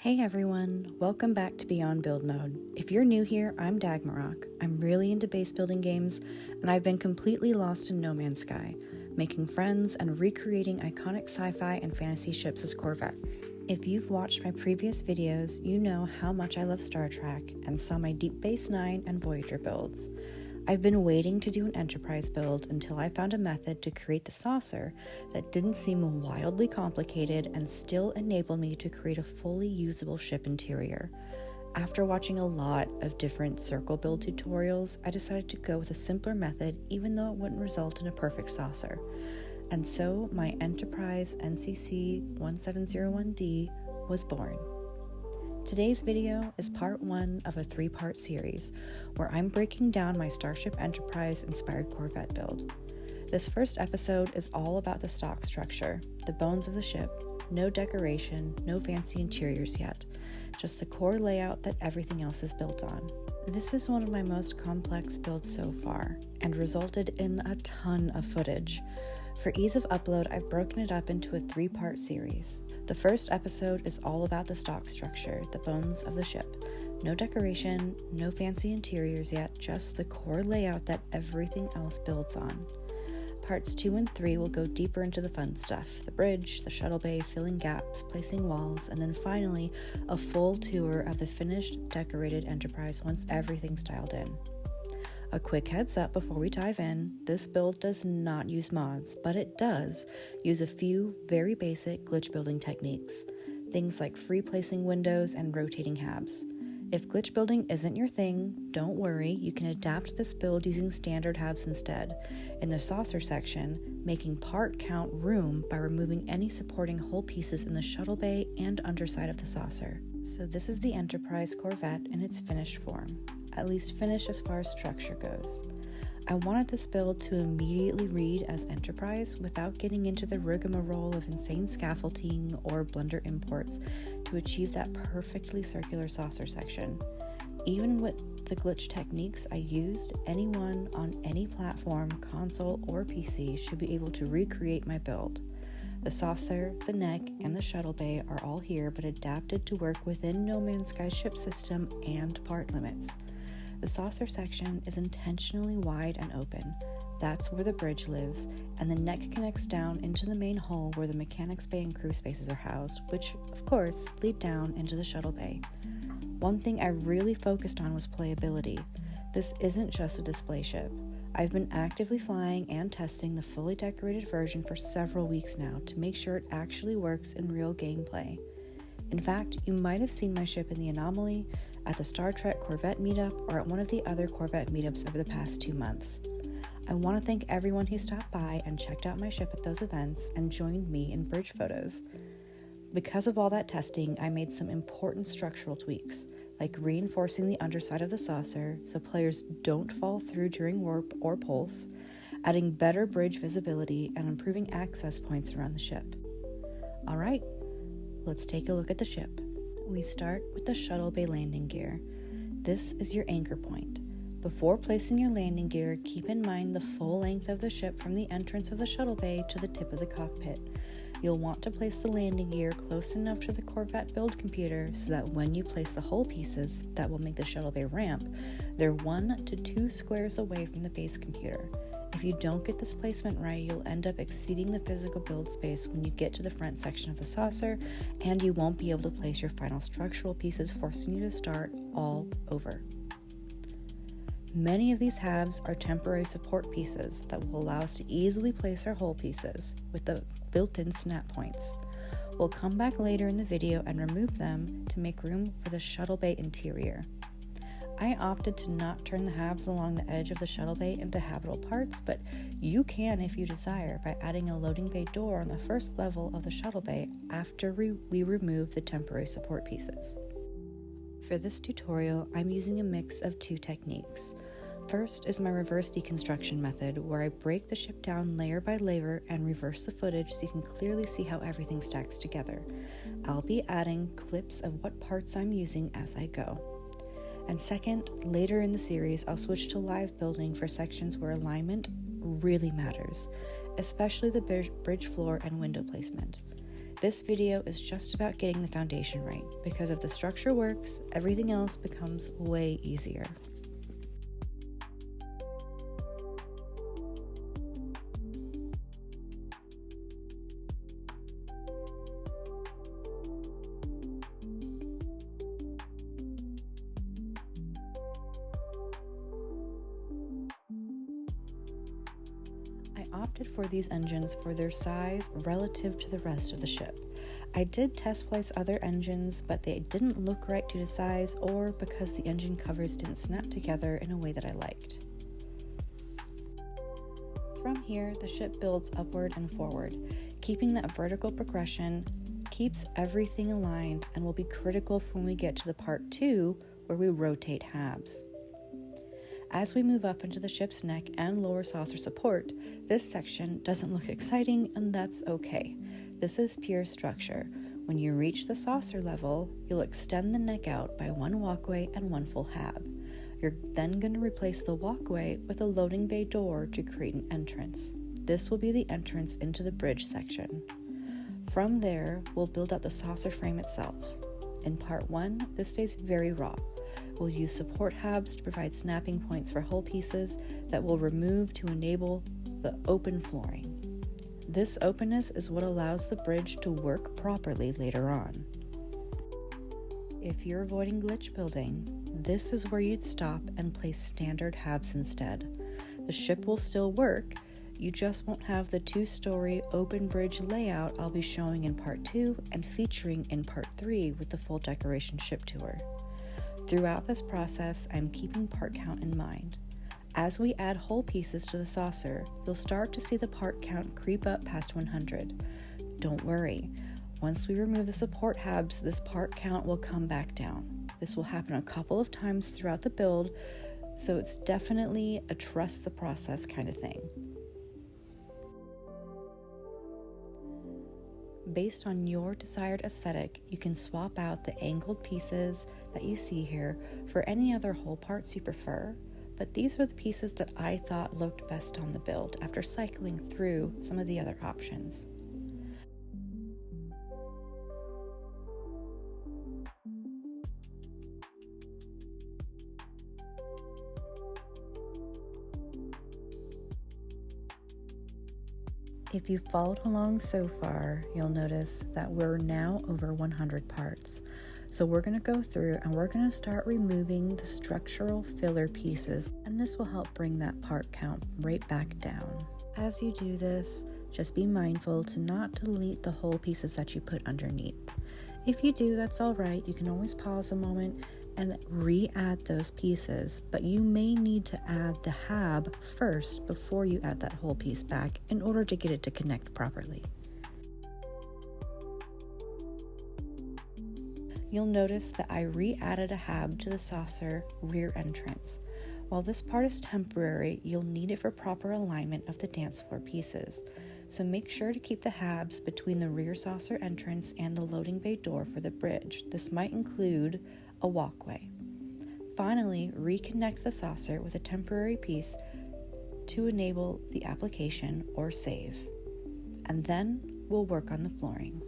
Hey everyone, welcome back to Beyond Build Mode. If you're new here, I'm Dagmarok. I'm really into base building games, and I've been completely lost in No Man's Sky, making friends and recreating iconic sci-fi and fantasy ships as Corvettes. If you've watched my previous videos, you know how much I love Star Trek and saw my Deep Space Nine and Voyager builds. I've been waiting to do an Enterprise build until I found a method to create the saucer that didn't seem wildly complicated and still enabled me to create a fully usable ship interior. After watching a lot of different circle build tutorials, I decided to go with a simpler method even though it wouldn't result in a perfect saucer. And so my Enterprise NCC 1701D was born. Today's video is part 1 of a 3-part series where I'm breaking down my Starship Enterprise inspired Corvette build. This first episode is all about the stock structure, the bones of the ship, no decoration, no fancy interiors yet, just the core layout that everything else is built on. This is one of my most complex builds so far and resulted in a ton of footage. For ease of upload, I've broken it up into a 3-part series. The first episode is all about the stock structure, the bones of the ship. No decoration, no fancy interiors yet, just the core layout that everything else builds on. Parts 2 and 3 will go deeper into the fun stuff, the bridge, the shuttle bay, filling gaps, placing walls, and then finally a full tour of the finished, decorated Enterprise once everything's dialed in. A quick heads up before we dive in, this build does not use mods, but it does use a few very basic glitch building techniques, things like free placing windows and rotating halves. If glitch building isn't your thing, don't worry, you can adapt this build using standard halves instead. In the saucer section, making part count room by removing any supporting hull pieces in the shuttle bay and underside of the saucer. So this is the Enterprise Corvette in its finished form. At least finished as far as structure goes. I wanted this build to immediately read as Enterprise without getting into the rigmarole of insane scaffolding or blunder imports to achieve that perfectly circular saucer section. Even with the glitch techniques I used, anyone on any platform, console, or PC should be able to recreate my build. The saucer, the neck, and the shuttle bay are all here but adapted to work within No Man's Sky ship system and part limits. The saucer section is intentionally wide and open. That's where the bridge lives, and the neck connects down into the main hull where the mechanics bay and crew spaces are housed, which, of course, lead down into the shuttle bay. One thing I really focused on was playability. This isn't just a display ship. I've been actively flying and testing the fully decorated version for several weeks now to make sure it actually works in real gameplay. In fact, you might have seen my ship in the Anomaly, at the Star Trek Corvette meetup, or at one of the other Corvette meetups over the past 2 months. I want to thank everyone who stopped by and checked out my ship at those events and joined me in bridge photos. Because of all that testing, I made some important structural tweaks, like reinforcing the underside of the saucer so players don't fall through during warp or pulse, adding better bridge visibility, and improving access points around the ship. Alright, let's take a look at the ship. We start with the shuttle bay landing gear. This is your anchor point. Before placing your landing gear, keep in mind the full length of the ship from the entrance of the shuttle bay to the tip of the cockpit. You'll want to place the landing gear close enough to the Corvette build computer so that when you place the hull pieces that will make the shuttle bay ramp, they're 1 to 2 squares away from the base computer. If you don't get this placement right, you'll end up exceeding the physical build space when you get to the front section of the saucer, and you won't be able to place your final structural pieces, forcing you to start all over. Many of these halves are temporary support pieces that will allow us to easily place our hull pieces with the built-in snap points. We'll come back later in the video and remove them to make room for the shuttle bay interior. I opted to not turn the halves along the edge of the shuttle bay into habitable parts, but you can if you desire by adding a loading bay door on the first level of the shuttle bay after we remove the temporary support pieces. For this tutorial, I'm using a mix of 2 techniques. First is my reverse deconstruction method, where I break the ship down layer by layer and reverse the footage so you can clearly see how everything stacks together. I'll be adding clips of what parts I'm using as I go. And second, later in the series, I'll switch to live building for sections where alignment really matters, especially the bridge floor and window placement. This video is just about getting the foundation right, because if the structure works, everything else becomes way easier. I opted for these engines for their size relative to the rest of the ship. I did test place other engines, but they didn't look right due to size or because the engine covers didn't snap together in a way that I liked. From here, the ship builds upward and forward. Keeping that vertical progression keeps everything aligned and will be critical for when we get to the part 2 where we rotate halves. As we move up into the ship's neck and lower saucer support, this section doesn't look exciting, and that's okay. This is pure structure. When you reach the saucer level, you'll extend the neck out by one walkway and one full hab. You're then going to replace the walkway with a loading bay door to create an entrance. This will be the entrance into the bridge section. From there, we'll build out the saucer frame itself. In part 1, this stays very raw. We'll use support habs to provide snapping points for hull pieces that we'll remove to enable the open flooring. This openness is what allows the bridge to work properly later on. If you're avoiding glitch building, this is where you'd stop and place standard habs instead. The ship will still work, you just won't have the 2-story open bridge layout I'll be showing in part 2 and featuring in part 3 with the full decoration ship tour. Throughout this process, I'm keeping part count in mind. As we add hull pieces to the saucer, you'll start to see the part count creep up past 100. Don't worry, once we remove the support habs, this part count will come back down. This will happen a couple of times throughout the build, so it's definitely a trust the process kind of thing. Based on your desired aesthetic, you can swap out the angled pieces that you see here for any other hull parts you prefer, but these are the pieces that I thought looked best on the build after cycling through some of the other options. If you've followed along so far, you'll notice that we're now over 100 parts. So we're going to go through and we're going to start removing the structural filler pieces, and this will help bring that part count right back down. As you do this, just be mindful to not delete the whole pieces that you put underneath. If you do, that's all right. You can always pause a moment and re-add those pieces, but you may need to add the hab first before you add that whole piece back in order to get it to connect properly. You'll notice that I re-added a hab to the saucer rear entrance. While this part is temporary, you'll need it for proper alignment of the dance floor pieces. So make sure to keep the habs between the rear saucer entrance and the loading bay door for the bridge. This might include a walkway. Finally, reconnect the saucer with a temporary piece to enable the application or save. And then we'll work on the flooring.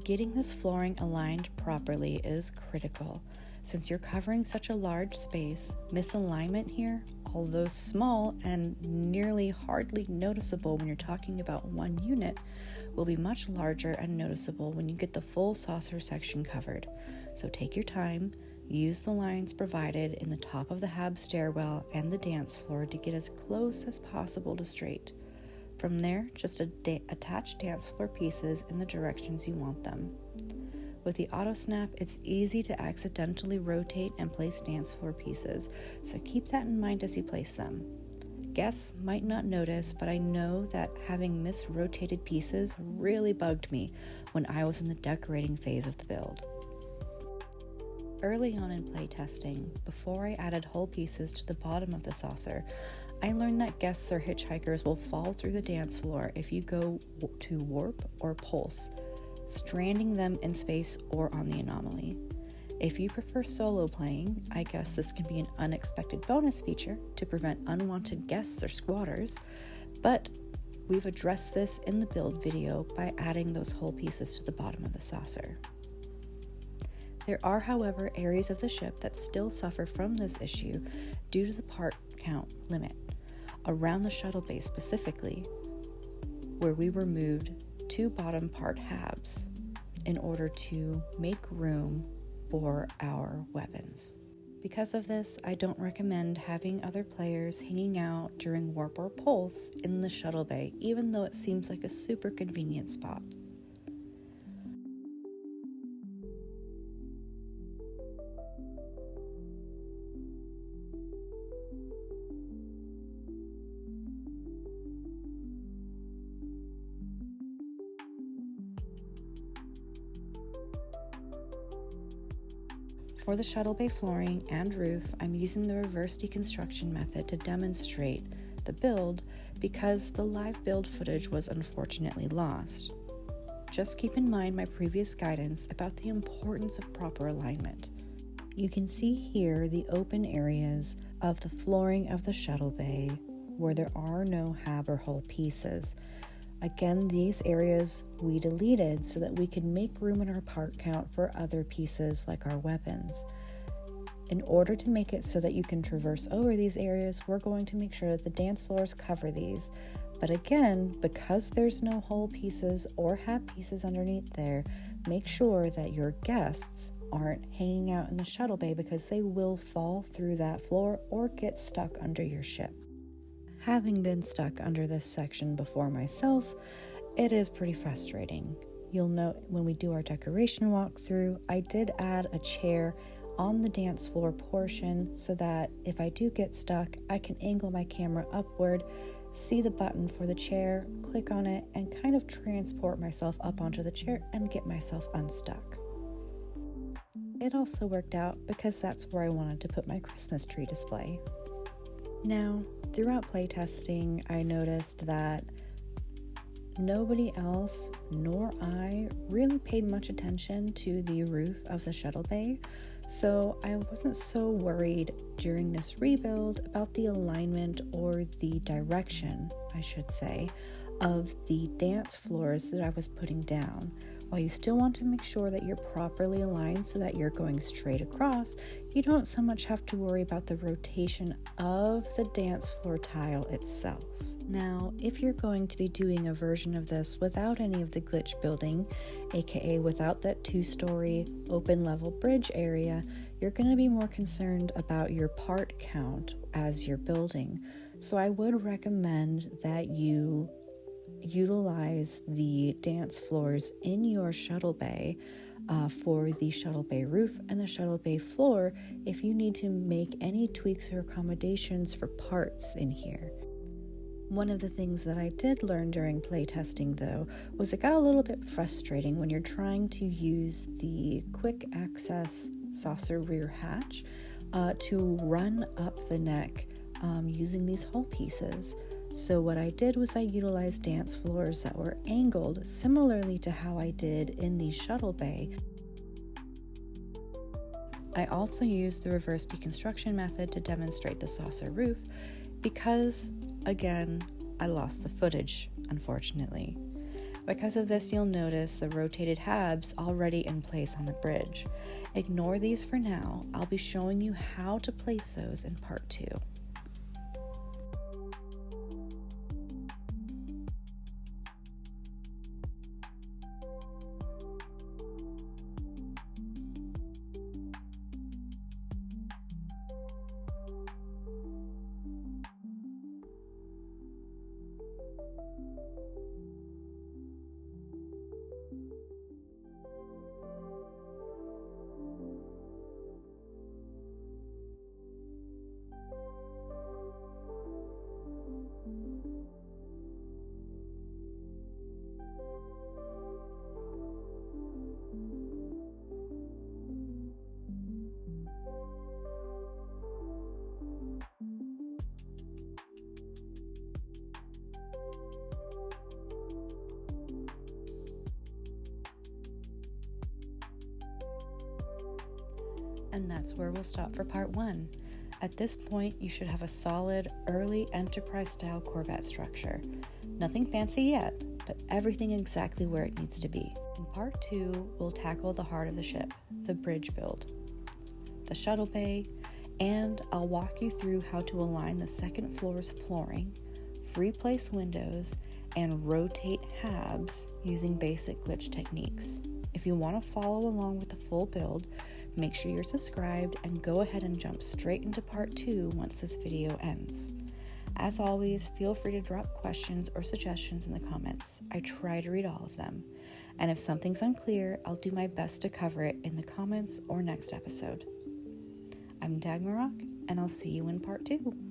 Getting this flooring aligned properly is critical. Since you're covering such a large space, misalignment here, although small and nearly hardly noticeable when you're talking about one unit, will be much larger and noticeable when you get the full saucer section covered. So take your time, use the lines provided in the top of the hab stairwell and the dance floor to get as close as possible to straight. From there, just attach dance floor pieces in the directions you want them. With the auto snap, it's easy to accidentally rotate and place dance floor pieces, so keep that in mind as you place them. Guests might not notice, but I know that having misrotated pieces really bugged me when I was in the decorating phase of the build. Early on in playtesting, before I added whole pieces to the bottom of the saucer, I learned that guests or hitchhikers will fall through the dance floor if you go to warp or pulse, stranding them in space or on the anomaly. If you prefer solo playing, I guess this can be an unexpected bonus feature to prevent unwanted guests or squatters, but we've addressed this in the build video by adding those whole pieces to the bottom of the saucer. There are, however, areas of the ship that still suffer from this issue due to the part count limit, around the shuttle bay specifically, where we removed 2 bottom part halves in order to make room for our weapons. Because of this, I don't recommend having other players hanging out during warp or pulse in the shuttle bay, even though it seems like a super convenient spot. For the shuttle bay flooring and roof, I'm using the reverse deconstruction method to demonstrate the build because the live build footage was unfortunately lost. Just keep in mind my previous guidance about the importance of proper alignment. You can see here the open areas of the flooring of the shuttle bay where there are no hab or hull pieces. Again, these areas we deleted so that we could make room in our part count for other pieces like our weapons. In order to make it so that you can traverse over these areas, we're going to make sure that the dance floors cover these. But again, because there's no hull pieces or hab pieces underneath there, make sure that your guests aren't hanging out in the shuttle bay because they will fall through that floor or get stuck under your ship. Having been stuck under this section before myself, it is pretty frustrating. You'll note when we do our decoration walkthrough, I did add a chair on the dance floor portion so that if I do get stuck, I can angle my camera upward, see the button for the chair, click on it, and kind of transport myself up onto the chair and get myself unstuck. It also worked out because that's where I wanted to put my Christmas tree display. Now, throughout playtesting, I noticed that nobody else nor I really paid much attention to the roof of the shuttle bay, so I wasn't so worried during this rebuild about the alignment or the direction, I should say, of the dance floors that I was putting down. While you still want to make sure that you're properly aligned so that you're going straight across, you don't so much have to worry about the rotation of the dance floor tile itself. Now, if you're going to be doing a version of this without any of the glitch building, aka without that 2-story open level bridge area, you're going to be more concerned about your part count as you're building. So I would recommend that you utilize the dance floors in your shuttle bay for the shuttle bay roof and the shuttle bay floor if you need to make any tweaks or accommodations for parts in here. One of the things that I did learn during playtesting, though, was it got a little bit frustrating when you're trying to use the quick access saucer rear hatch to run up the neck using these hull pieces. So what I did was I utilized dance floors that were angled similarly to how I did in the shuttle bay. I also used the reverse deconstruction method to demonstrate the saucer roof because, again, I lost the footage, unfortunately. Because of this, you'll notice the rotated habs already in place on the bridge. Ignore these for now. I'll be showing you how to place those in part 2. And that's where we'll stop for part 1. At this point, you should have a solid, early Enterprise-style Corvette structure. Nothing fancy yet, but everything exactly where it needs to be. In part 2, we'll tackle the heart of the ship, the bridge build, the shuttle bay, and I'll walk you through how to align the second floor's flooring, free place windows, and rotate habs using basic glitch techniques. If you want to follow along with the full build, make sure you're subscribed and go ahead and jump straight into part 2 once this video ends. As always, feel free to drop questions or suggestions in the comments. I try to read all of them. And if something's unclear, I'll do my best to cover it in the comments or next episode. I'm Dagmarok, and I'll see you in part 2.